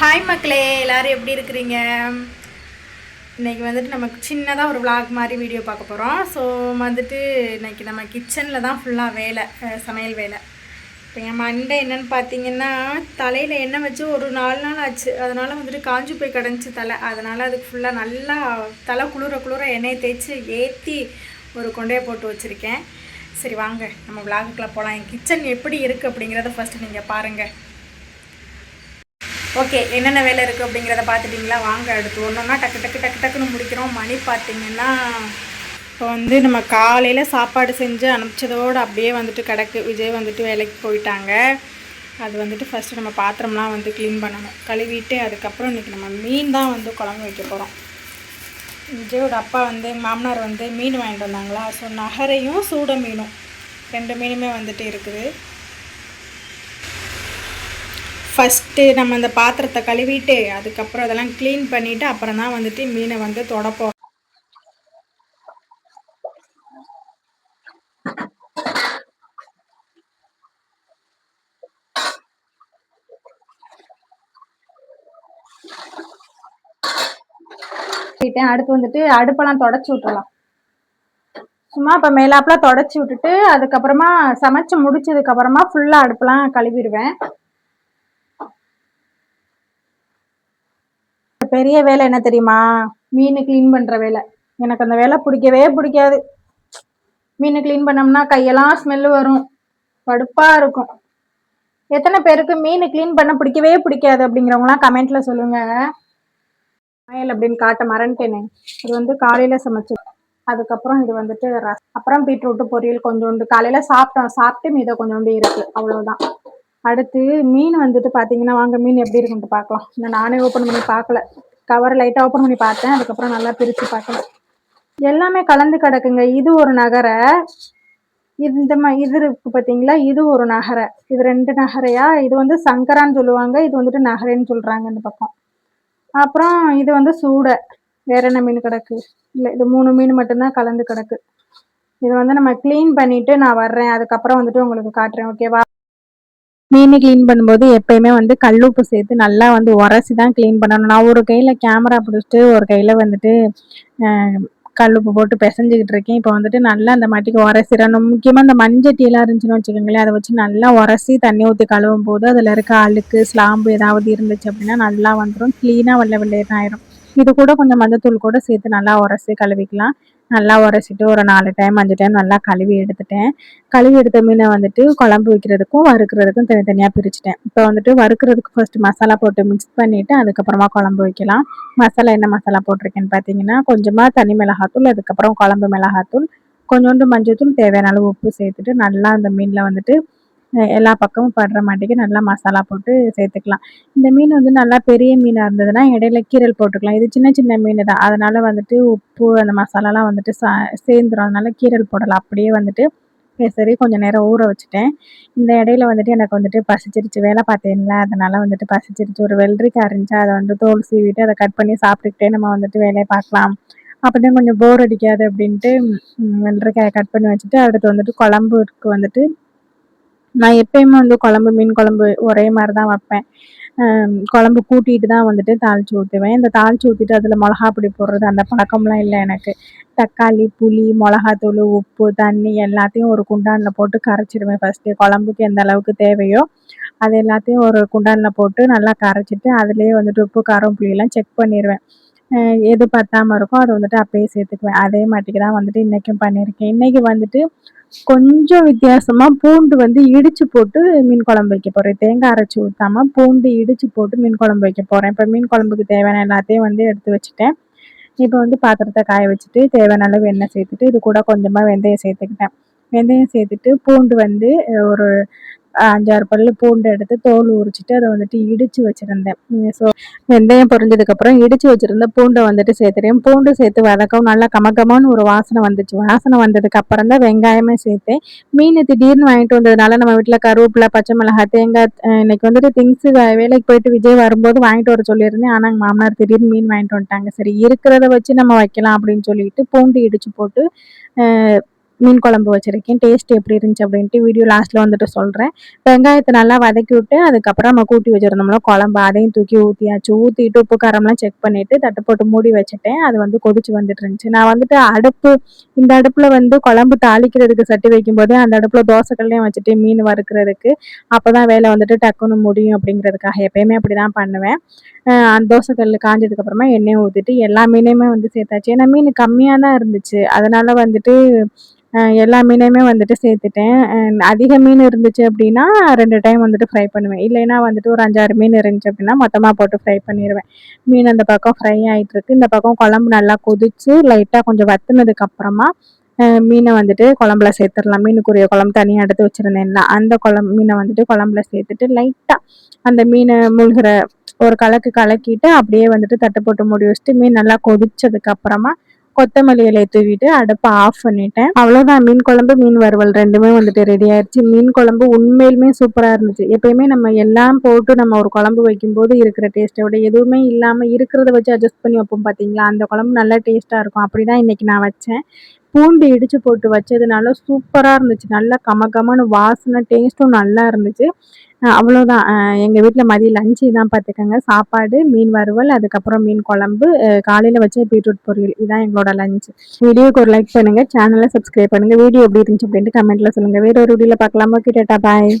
Hi மக்களே, எல்லோரும் எப்படி இருக்கிறீங்க? இன்றைக்கி வந்துட்டு நமக்கு சின்னதாக ஒரு vlog மாதிரி வீடியோ பார்க்க போகிறோம். ஸோ வந்துட்டு இன்றைக்கி நம்ம கிச்சனில் தான் ஃபுல்லாக வேலை, சமையல் வேலை. இப்போ என் மண்டை என்னென்னு பார்த்தீங்கன்னா, தலையில் எண்ணெய் வச்சு ஒரு 4 நாள் ஆச்சு. அதனால் வந்துட்டு காஞ்சி போய் கிடந்துச்சு தலை. அதனால் அதுக்கு ஃபுல்லாக நல்லா தலை குளிர எண்ணெயை தேய்ச்சி ஏற்றி ஒரு கொண்டையை போட்டு வச்சுருக்கேன். சரி வாங்க நம்ம vlogக்குள்ளே போகலாம். என் கிச்சன் எப்படி இருக்குது அப்படிங்கிறத ஃபஸ்ட்டு நீங்கள் பாருங்கள். ஓகே, என்னென்ன வேலை இருக்குது அப்படிங்கிறத பார்த்துட்டிங்களா? வாங்க அடுத்து ஒன்றா டக்குன்னு முடிக்கிறோம். மணி பார்த்திங்கன்னா இப்போ வந்து நம்ம காலையில் சாப்பாடு செஞ்சு அனுப்பிச்சதோடு அப்படியே வந்துட்டு கிடக்கு. விஜய் வந்துட்டு வேலைக்கு போயிட்டாங்க. அது வந்துட்டு ஃபஸ்ட்டு நம்ம பாத்திரம்லாம் வந்து க்ளீன் பண்ணணும், கழுவிட்டு அதுக்கப்புறம் இன்றைக்கி நம்ம மீன் தான் வந்து குழம்பு வைக்க போகிறோம். விஜயோட அப்பா வந்து மாமனார் வந்து மீன் வாங்கிட்டு வந்தாங்களா, ஸோ நகரையும் சூட மீனும் 2 மீனுமே வந்துட்டு இருக்குது. ஃபஸ்ட்டு நம்ம அந்த பாத்திரத்தை கழுவிட்டு அதுக்கப்புறம் அதெல்லாம் க்ளீன் பண்ணிவிட்டு அப்புறம் தான் வந்துட்டு மீனை வந்து தொடப்போம். அடுத்து வந்துட்டு அடுப்பெல்லாம் தொடச்சி விட்டுறலாம். சும்மா இப்போ மேலாப்பெலாம் தொடச்சி விட்டுட்டு அதுக்கப்புறமா சமைச்சு முடிச்சதுக்கப்புறமா ஃபுல்லாக அடுப்பெல்லாம் கழுவிடுவேன். பெரிய வேலை என்ன தெரியுமா? மீன் க்ளீன் பண்ணுற வேலை. எனக்கு அந்த வேலை பிடிக்கவே பிடிக்காது. மீன் க்ளீன் பண்ணோம்னா கையெல்லாம் ஸ்மெல்லு வரும், கடுப்பாக இருக்கும். எத்தனை பேருக்கு மீன் க்ளீன் பண்ண பிடிக்கவே பிடிக்காது அப்படிங்கிறவங்களாம் கமெண்ட்டில் சொல்லுங்கள். சமையல் அப்படின்னு காட்ட மறந்துட்டேனே. இது வந்து காலையில் சமைச்சது. அதுக்கப்புறம் இது வந்துட்டு அப்புறம் பீட்ரூட்டு பொரியல் கொஞ்சோண்டு காலையில் சாப்பிட்டு மீதை கொஞ்சோண்டு இருக்குது, அவ்வளோதான். அடுத்து மீன் வந்துட்டு பார்த்தீங்கன்னா, வாங்க மீன் எப்படி இருக்குன்ட்டு பார்க்கலாம். இன்னும் நானே ஓப்பன் பண்ணி பார்க்கல. கவரை லைட்டாக ஓப்பன் பண்ணி பார்த்தேன், அதுக்கப்புறம் நல்லா பிரித்து பார்க்கலாம். எல்லாமே கலந்து கிடக்குங்க. இது ஒரு நகரை, இது இருக்கு பார்த்தீங்களா, இது ஒரு நகரை. இது 2 நகரையா. இது வந்து சங்கரான்னு சொல்லுவாங்க, இது வந்துட்டு நகரைன்னு சொல்கிறாங்க இந்த பக்கம். அப்புறம் இது வந்து சூடை. வேற என்ன மீன் கிடக்கு? இல்லை, இது 3 மீன் மட்டும்தான் கலந்து கிடக்கு. இது வந்து நம்ம க்ளீன் பண்ணிவிட்டு நான் வர்றேன், அதுக்கப்புறம் வந்துட்டு உங்களுக்கு காட்டுறேன், ஓகேவா? மீன் க்ளீன் பண்ணும்போது எப்பயுமே வந்து கல்லுப்பு சேர்த்து நல்லா வந்து உரசி தான் க்ளீன் பண்ணணும். நான் ஒரு கையில் கேமரா பிடிச்சிட்டு ஒரு கையில் வந்துட்டு கல்லுப்பு போட்டு பிசைஞ்சிக்கிட்டு இருக்கேன். இப்போ வந்துட்டு நல்லா அந்த மாட்டிக்கு உரசிடணும். முக்கியமாக இந்த மண்சட்டியெல்லாம் இருந்துச்சுன்னு வச்சுக்கோங்களேன், அதை வச்சு நல்லா உரசி தண்ணி ஊற்றி கழுவும் போது அதில் இருக்க அழுக்கு ஸ்லாம்பு ஏதாவது இருந்துச்சு அப்படின்னா நல்லா வந்துடும், க்ளீனாக வெள்ளையாக ஆயிரும். இது கூட கொஞ்சம் மஞ்சத்தூள் கூட சேர்த்து நல்லா உரசி கழுவிக்கலாம். நல்லா உரசிட்டு ஒரு 4 டைம் 5 டைம் நல்லா கழுவி எடுத்துட்டேன். கழுவி எடுத்த மீனை வந்துட்டு குழம்பு வைக்கிறதுக்கும் வறுக்கிறதுக்கும் தனித்தனியாக பிரிச்சுட்டேன். இப்போ வந்துட்டு வறுக்கிறதுக்கு ஃபர்ஸ்ட் மசாலா போட்டு மிக்ஸ் பண்ணிவிட்டு அதுக்கப்புறமா குழம்பு வைக்கலாம். மசாலா என்ன மசாலா போட்டிருக்கேன்னு பார்த்தீங்கன்னா, கொஞ்சமாக தனி மிளகாத்தூள், அதுக்கப்புறம் குழம்பு மிளகாத்தூள், கொஞ்சோண்டு மஞ்சத்தூள், தேவையான அளவு உப்பு சேர்த்துட்டு நல்லா அந்த மீனில் வந்துட்டு எல்லா பக்கமும் படுற மாட்டேங்க நல்லா மசாலா போட்டு சேர்த்துக்கலாம். இந்த மீன் வந்து நல்லா பெரிய மீனாக இருந்ததுன்னா இடையில கீரல் போட்டுக்கலாம். இது சின்ன சின்ன மீன் தான், அதனால் வந்துட்டு உப்பு அந்த மசாலாலாம் வந்துட்டு சேர்ந்துடும். அதனால கீரல் போடலாம். அப்படியே வந்துட்டு சரி கொஞ்சம் நேரம் ஊற வச்சுட்டேன். இந்த இடையில வந்துட்டு எனக்கு வந்துட்டு பசிச்சிருச்சு, வேலை பார்த்தேன்ல, அதனால் வந்துட்டு பசிச்சிருச்சு. ஒரு வெள்ளரிக்காய் இருந்துச்சு, அதை வந்து தோல் சீவிட்டு அதை கட் பண்ணி சாப்பிட்டுக்கிட்டே நம்ம வந்துட்டு வேலையை பார்க்கலாம், அப்படியே கொஞ்சம் போர் அடிக்காது அப்படின்ட்டு வெள்ளரிக்காயை கட் பண்ணி வச்சுட்டு அடுத்து வந்துட்டு குழம்புக்கு வந்துட்டு நான் எப்பயுமே வந்து குழம்பு மீன் குழம்பு ஒரே மாதிரி தான் வைப்பேன். குழம்பு கூட்டிட்டு தான் வந்துட்டு தாளித்து ஊற்றுவேன். இந்த தாளித்து ஊற்றிட்டு அதில் மிளகா பொடி போடுறது அந்த பழக்கம்லாம் இல்லை எனக்கு. தக்காளி, புளி, மிளகாத்தூள், உப்பு, தண்ணி எல்லாத்தையும் ஒரு குண்டானில் போட்டு கரைச்சிடுவேன். ஃபஸ்ட்டு குழம்புக்கு எந்த அளவுக்கு தேவையோ அது எல்லாத்தையும் ஒரு குண்டானில் போட்டு நல்லா கரைச்சிட்டு அதிலேயே வந்துட்டு உப்பு, காரம், புளியெல்லாம் செக் பண்ணிடுவேன். எது பத்தாமல் இருக்கோ அதை வந்துட்டு அப்பயே சேர்த்துக்குவேன். அதே மாட்டிக்கு தான் வந்துட்டு இன்றைக்கும் பண்ணியிருக்கேன். இன்றைக்கி வந்துட்டு கொஞ்சம் வித்தியாசமாக பூண்டு வந்து இடித்து போட்டு மீன் குழம்பு வைக்க போகிறேன். தேங்காய் அரைச்சி ஊற்றாமல் பூண்டு இடித்து போட்டு மீன் குழம்பு வைக்க போகிறேன். இப்போ மீன் குழம்புக்கு தேவையான எல்லாத்தையும் வந்து எடுத்து வச்சுட்டேன். இப்போ வந்து பாத்திரத்தை காய வச்சுட்டு தேவையான அளவு எண்ணெய் சேர்த்துட்டு இது கூட கொஞ்சமாக வெந்தயம் சேர்த்துக்கிட்டேன். வெந்தயம் சேர்த்துட்டு பூண்டு வந்து ஒரு 5-6 பல்லு பூண்டு எடுத்து தோல் உரிச்சிட்டு அதை வந்துட்டு இடித்து வச்சுருந்தேன். ஸோ வெந்தயம் பொரிஞ்சதுக்கப்புறம் இடித்து வச்சுருந்த பூண்டை வந்துட்டு சேர்த்துட்டேன். பூண்டு சேர்த்து வதக்கவும் நல்லா கமகமான்னு ஒரு வாசனை வந்துச்சு. வாசனை வந்ததுக்கப்புறம் தான் வெங்காயமே சேர்த்தேன். மீன் திடீர்னு வாங்கிட்டு வந்ததுனால நம்ம வீட்டில் கருவேப்பிலை, பச்சை மிளகாய், தேங்காய், இன்னைக்கு வந்துட்டு திங்ஸு வேலைக்கு போயிட்டு விஜய் வரும்போது வாங்கிட்டு வர சொல்லியிருந்தேன். ஆனால் எங்கள் மாமனார் திடீர்னு மீன் வாங்கிட்டு வந்துட்டாங்க. சரி இருக்கிறத வச்சு நம்ம வைக்கலாம் அப்படின்னு சொல்லிட்டு பூண்டு இடித்து போட்டு மீன் குழம்பு வச்சிருக்கேன். டேஸ்ட் எப்படி இருந்துச்சு அப்படின்ட்டு வீடியோ லாஸ்ட்ல வந்துட்டு சொல்றேன். வெங்காயத்த நல்லா வதக்கி விட்டு, அதுக்கப்புறம் நம்ம கூட்டி வச்சிருந்தோம்ல குழம்பு, அதையும் தூக்கி ஊத்தியாச்சு. ஊத்திட்டு உப்பு, காரம்லாம் செக் பண்ணிட்டு தட்டு போட்டு மூடி வச்சுட்டேன். அது வந்து கொதிச்சு வந்துட்டு இருந்துச்சு. நான் வந்துட்டு இந்த அடுப்புல வந்து குழம்பு தாளிக்கிறதுக்கு சட்டி வைக்கும்போதே, அந்த அடுப்புல தோசை கல்லையும் வச்சுட்டேன் மீன் வறுக்கிறதுக்கு. அப்பதான் வேலை வந்துட்டு டக்குன்னு முடியும் அப்படிங்கிறதுக்காக. எப்பயுமே அப்படிதான் பண்ணுவேன். அந்த தோசை கல்லு காஞ்சதுக்கு அப்புறமா எண்ணெய ஊத்திட்டு எல்லா மீனையுமே வந்து சேர்த்தாச்சு. ஏன்னா மீன் கம்மியா தான் இருந்துச்சு. அதனால வந்துட்டு எல்லா மீனையுமே வந்துட்டு சேர்த்துட்டேன். அதிக மீன் இருந்துச்சு அப்படின்னா 2 டைம் வந்துட்டு ஃப்ரை பண்ணுவேன். இல்லைன்னா வந்துட்டு ஒரு 5, 6 மீன் இருந்துச்சு அப்படின்னா மொத்தமா போட்டு ஃப்ரை பண்ணிருவேன். மீன் அந்த பக்கம் ஃப்ரை ஆயிட்டுருக்கு. இந்த பக்கம் குழம்பு நல்லா கொதிச்சு லைட்டா கொஞ்சம் வத்துனதுக்கு அப்புறமா மீனை வந்துட்டு குழம்புல சேர்த்துடலாம். மீனுக்குரிய குழம்பு தனியாக எடுத்து வச்சிருந்தேன்ல, அந்த மீனை வந்துட்டு குழம்புல சேர்த்துட்டு லைட்டா அந்த மீனை மூழ்கிற ஒரு கலக்கு கலக்கிட்டு அப்படியே வந்துட்டு தட்டு போட்டு மூடி வச்சுட்டு மீன் நல்லா கொதிச்சதுக்கு அப்புறமா கொத்தமல்லி இலையை தூவிட்டு அடுப்பை ஆஃப் பண்ணிட்டேன். அவ்வளோதான், மீன் குழம்பு மீன் வறுவல் ரெண்டுமே வந்துட்டு ரெடி ஆயிடுச்சு. மீன் குழம்பு உண்மையிலுமே சூப்பராக இருந்துச்சு. எப்பயுமே நம்ம எல்லாம் போட்டு நம்ம ஒரு குழம்பு வைக்கும்போது இருக்கிற டேஸ்ட்டை விட எதுவுமே இல்லாமல் இருக்கிறத வச்சு அட்ஜஸ்ட் பண்ணி வைப்போம் பார்த்தீங்களா, அந்த குழம்பு நல்லா டேஸ்ட்டாக இருக்கும். அப்படிதான் இன்னைக்கு நான் வச்சேன். பூண்டு இடிச்சு போட்டு வச்சதுனால சூப்பரா இருந்துச்சு. நல்லா கமகமன்னு வாசனை, டேஸ்ட்டும் நல்லா இருந்துச்சு. அவ்வளோதான். எங்க வீட்ல மதியம் லஞ்ச் இதான் பார்த்துக்கங்க. சாப்பாடு, மீன் வறுவல், அதுக்கப்புறம் மீன் குழம்பு, காலையில வச்ச பீட்ரூட் பொரியல். இதான் எங்களோட லஞ்ச். வீடியோக்கு ஒரு லைக் பண்ணுங்க. சேனலை சப்ஸ்கிரைப் பண்ணுங்க. வீடியோ எப்படி இருந்துச்சு அப்படின்ட்டு கமெண்ட்ல சொல்லுங்க. வேற ஒரு வீடியோல பார்க்கலாம். ஓகே, டாடா, பாய்.